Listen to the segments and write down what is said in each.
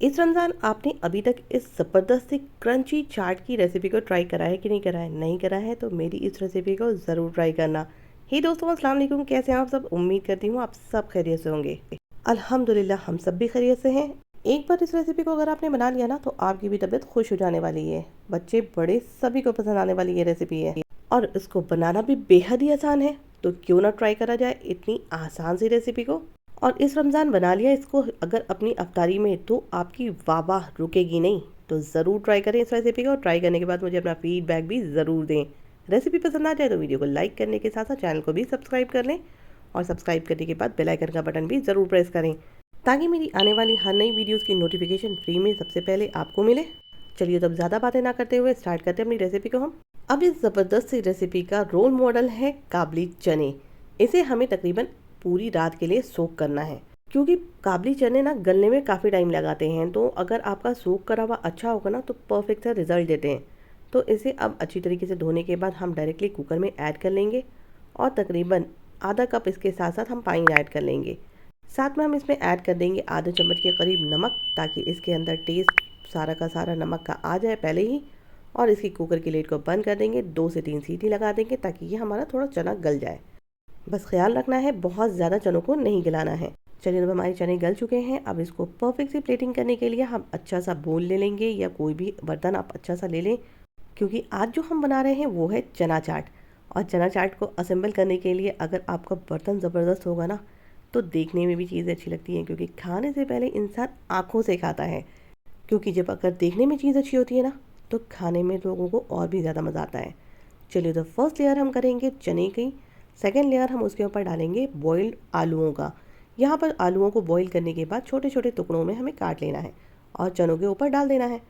इस रमज़ान आपने अभी तक इस ज़बरदस्त सी क्रंची चाट की रेसिपी को ट्राई करा है कि नहीं करा है? नहीं करा है तो मेरी इस रेसिपी को ज़रूर ट्राई करना। हे दोस्तों, अस्सलाम वालेकुम। कैसे हैं आप सब? उम्मीद करती हूँ आप सब खैरियत से होंगे। अल्हम्दुलिल्लाह हम सब भी खैरियत से हैं। एक बार इस रेसिपी को अगर आपने बना लिया ना तो आपकी भी तबीयत खुश हो जाने वाली है। बच्चे बड़े सभी को पसंद आने वाली ये रेसिपी है और इसको बनाना भी बेहद ही आसान है। तो क्यों ना ट्राई करा जाए इतनी आसान सी रेसिपी को। और इस रमज़ान बना लिया इसको अगर अपनी अफ्तारी में तो आपकी वाह वाह रुकेगी नहीं। तो ज़रूर ट्राई करें इस रेसिपी को और ट्राई करने के बाद मुझे अपना फीडबैक भी ज़रूर दें। रेसिपी पसंद आ जाए तो वीडियो को लाइक करने के साथ साथ चैनल को भी सब्सक्राइब कर लें और सब्सक्राइब करने के बाद बेल आइकन का बटन भी ज़रूर प्रेस करें ताकि मेरी आने वाली हर नई वीडियोज़ की नोटिफिकेशन फ्री में सबसे पहले आपको मिले। चलिए तब ज़्यादा बातें ना करते हुए स्टार्ट करते हैं अपनी रेसिपी को हम। अब इस ज़बरदस्त सी रेसिपी का रोल मॉडल है काबली चने। इसे हमें तकरीबन पूरी रात के लिए सोक करना है क्योंकि काबली चने ना गलने में काफ़ी टाइम लगाते हैं। तो अगर आपका सोक करा हुआ अच्छा होगा ना तो परफेक्ट सा रिजल्ट देते हैं। तो इसे अब अच्छी तरीके से धोने के बाद हम डायरेक्टली कुकर में ऐड कर लेंगे और तकरीबन आधा कप इसके साथ साथ हम पानी ऐड कर लेंगे। साथ में हम इसमें ऐड कर देंगे आधे चम्मच के करीब नमक ताकि इसके अंदर टेस्ट सारा का सारा नमक का आ जाए पहले ही। और इसकी कुकर की लिड को बंद कर देंगे, 2 से 3 सीटी लगा देंगे ताकि ये हमारा थोड़ा चना गल जाए। बस ख्याल रखना है बहुत ज़्यादा चनों को नहीं गलाना है। चलिए जब हमारे चने गल चुके हैं अब इसको परफेक्ट सी प्लेटिंग करने के लिए हम अच्छा सा बोल ले लेंगे या कोई भी बर्तन आप अच्छा सा ले लें क्योंकि आज जो हम बना रहे हैं वो है चना चाट। और चना चाट को असेंबल करने के लिए अगर आपका बर्तन ज़बरदस्त होगा ना तो देखने में भी चीज़ें अच्छी लगती हैं क्योंकि खाने से पहले इंसान आँखों से खाता है। क्योंकि जब अगर देखने में चीज़ अच्छी होती है ना तो खाने में लोगों को और भी ज़्यादा मज़ा आता है। चलिए तो फर्स्ट लेयर हम करेंगे चने की। सेकेंड लेयर हम उसके ऊपर डालेंगे बॉइल्ड आलूओं का। यहाँ पर आलूओं को बॉईल करने के बाद छोटे छोटे टुकड़ों में हमें काट लेना है और चनों के ऊपर डाल देना है।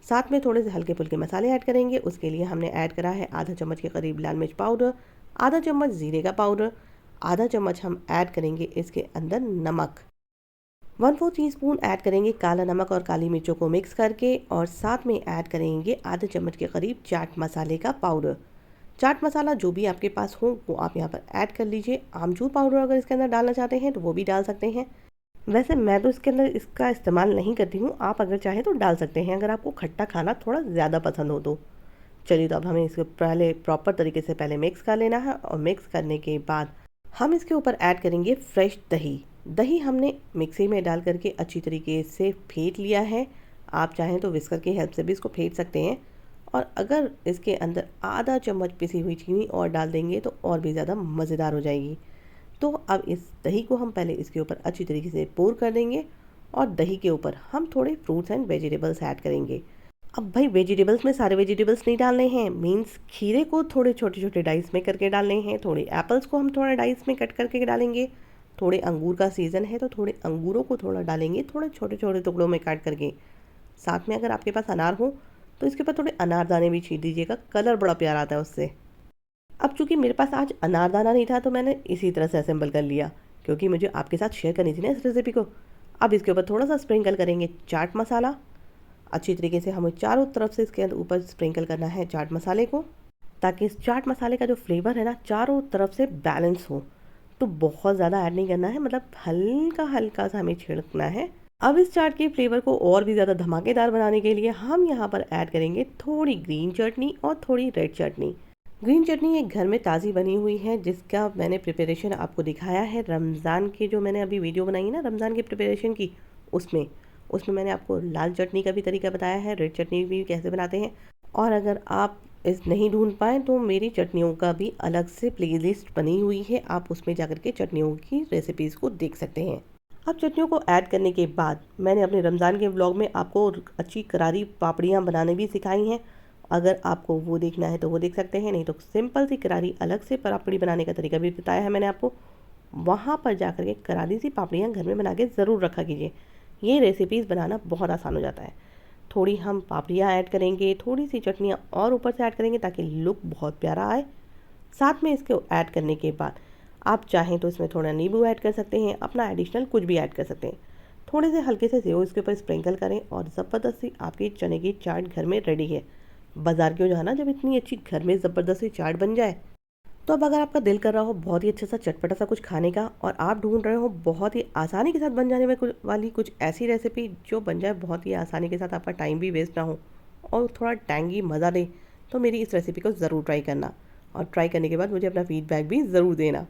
साथ में थोड़े से हल्के फुल्के मसाले ऐड करेंगे। उसके लिए हमने ऐड करा है आधा चम्मच के करीब लाल मिर्च पाउडर, आधा चम्मच ज़ीरे का पाउडर, आधा चम्मच हम ऐड करेंगे इसके अंदर नमक, 1/4 टीस्पून ऐड करेंगे काला नमक और काली मिर्चों को मिक्स करके और साथ में ऐड करेंगे आधे चम्मच के करीब चाट मसाले का पाउडर। चाट मसाला जो भी आपके पास हो वो आप यहाँ पर ऐड कर लीजिए। आमचूर पाउडर अगर इसके अंदर डालना चाहते हैं तो वो भी डाल सकते हैं। वैसे मैं तो इसके अंदर इसका इस्तेमाल नहीं करती हूँ, आप अगर चाहें तो डाल सकते हैं अगर आपको खट्टा खाना थोड़ा ज़्यादा पसंद हो तो। चलिए तो अब हमें इसको पहले प्रॉपर तरीके से पहले मिक्स कर लेना है और मिक्स करने के बाद हम इसके ऊपर ऐड करेंगे फ्रेश दही। दही हमने मिक्सी में डाल करके अच्छी तरीके से फेंट लिया है। आप चाहें तो विस्कर की हेल्प से भी इसको फेंट सकते हैं। और अगर इसके अंदर आधा चम्मच पिसी हुई चीनी और डाल देंगे तो और भी ज़्यादा मज़ेदार हो जाएगी। तो अब इस दही को हम पहले इसके ऊपर अच्छी तरीके से पोर कर देंगे और दही के ऊपर हम थोड़े फ्रूट्स एंड वेजिटेबल्स ऐड करेंगे। अब भाई वेजिटेबल्स में सारे वेजिटेबल्स नहीं डालने हैं, मीन्स खीरे को थोड़े छोटे छोटे डाइस में करके डालने हैं, थोड़े एप्पल्स को हम थोड़ा डाइस में कट करके डालेंगे, थोड़े अंगूर का सीज़न है तो थोड़े अंगूरों को थोड़ा डालेंगे थोड़े छोटे छोटे टुकड़ों में काट करके। साथ में अगर आपके पास अनार हो तो इसके ऊपर थोड़े अनारदाने भी छीट दीजिएगा, कलर बड़ा प्यारा आता है उससे। अब चूंकि मेरे पास आज अनारदाना नहीं था तो मैंने इसी तरह से असेंबल कर लिया क्योंकि मुझे आपके साथ शेयर करनी थी ना इस रेसिपी को। अब इसके ऊपर थोड़ा सा स्प्रिंकल करेंगे चाट मसाला। अच्छी तरीके से हमें चारों तरफ से इसके अंदर ऊपर स्प्रिंकल करना है चाट मसाले को ताकि इस चाट मसाले का जो फ्लेवर है ना चारों तरफ से बैलेंस हो। तो बहुत ज़्यादा ऐड नहीं करना है, मतलब हल्का हल्का सा हमें छिड़कना है। अब इस चाट के फ्लेवर को और भी ज़्यादा धमाकेदार बनाने के लिए हम यहाँ पर ऐड करेंगे थोड़ी ग्रीन चटनी और थोड़ी रेड चटनी। ग्रीन चटनी एक घर में ताज़ी बनी हुई है जिसका मैंने प्रिपरेशन आपको दिखाया है रमज़ान की, जो मैंने अभी वीडियो बनाई है ना रमज़ान की प्रिपरेशन की, उसमें उसमें मैंने आपको लाल चटनी का भी तरीका बताया है, रेड चटनी भी कैसे बनाते हैं। और अगर आप इस नहीं ढूंढ पाएँ तो मेरी चटनियों का भी अलग से प्लेलिस्ट बनी हुई है, आप उसमें जाकर के चटनियों की रेसिपीज़ को देख सकते हैं। अब चटनियों को ऐड करने के बाद मैंने अपने रमज़ान के व्लॉग में आपको अच्छी करारी पापड़ियाँ बनाने भी सिखाई हैं। अगर आपको वो देखना है तो वो देख सकते हैं, नहीं तो सिंपल सी करारी अलग से पापड़ी बनाने का तरीका भी बताया है मैंने आपको, वहाँ पर जाकर के करारी सी पापड़ियाँ घर में बना के ज़रूर रखा कीजिए। ये रेसिपीज़ बनाना बहुत आसान हो जाता है। थोड़ी हम पापड़ियाँ ऐड करेंगे, थोड़ी सी चटनियाँ और ऊपर से ऐड करेंगे ताकि लुक बहुत प्यारा आए। साथ में इसको ऐड करने के बाद आप चाहें तो इसमें थोड़ा नींबू ऐड कर सकते हैं, अपना एडिशनल कुछ भी ऐड कर सकते हैं। थोड़े से हल्के से सेव इसके ऊपर स्प्रिंकल करें और ज़बरदस्त सी आपकी चने की चाट घर में रेडी है। बाज़ार क्यों जाना जब इतनी अच्छी घर में ज़बरदस्त सी चाट बन जाए। तो अब अगर आपका दिल कर रहा हो बहुत ही अच्छा सा चटपटा सा कुछ खाने का और आप ढूंढ रहे हो बहुत ही आसानी के साथ बन जाने वाली कुछ ऐसी रेसिपी जो बन जाए बहुत ही आसानी के साथ, आपका टाइम भी वेस्ट ना हो और थोड़ा टैंगी मज़ा दे, तो मेरी इस रेसिपी को ज़रूर ट्राई करना। और ट्राई करने के बाद मुझे अपना फीडबैक भी ज़रूर देना।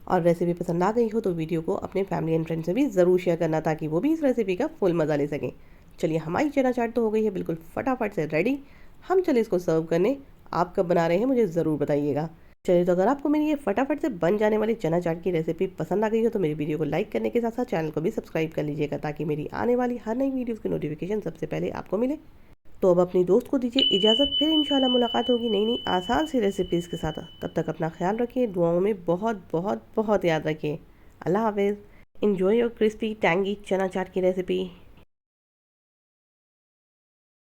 और रेसिपी पसंद आ गई हो तो वीडियो को अपने फैमिली एंड फ्रेंड से भी ज़रूर शेयर करना, ताकि वो भी इस रेसिपी का फुल मज़ा ले सकें। चलिए, हमारी चना चाट तो हो गई है बिल्कुल फटाफट से रेडी। हम चलिए इसको सर्व करने। आप कब बना रहे हैं मुझे ज़रूर बताइएगा। चलिए, तो अगर आपको मेरी ये फटाफट से बन जाने वाली चना चाट की रेसिपी पसंद आ गई हो तो मेरी वीडियो को लाइक करने के साथ साथ चैनल को भी सब्सक्राइब कर लीजिएगा, ताकि मेरी आने वाली हर नई वीडियोज़ की नोटिफिकेशन सबसे पहले आपको मिले। तो अब अपनी दोस्त को दीजिए इजाज़त, फिर इंशाल्लाह मुलाकात होगी नई नई आसान सी रेसिपीज़ के साथ। तब तक अपना ख्याल रखिए, दुआओं में बहुत बहुत बहुत याद रखिए। अल्लाह हाफिज़। Enjoy your crispy, tangy chana chaat की रेसिपी।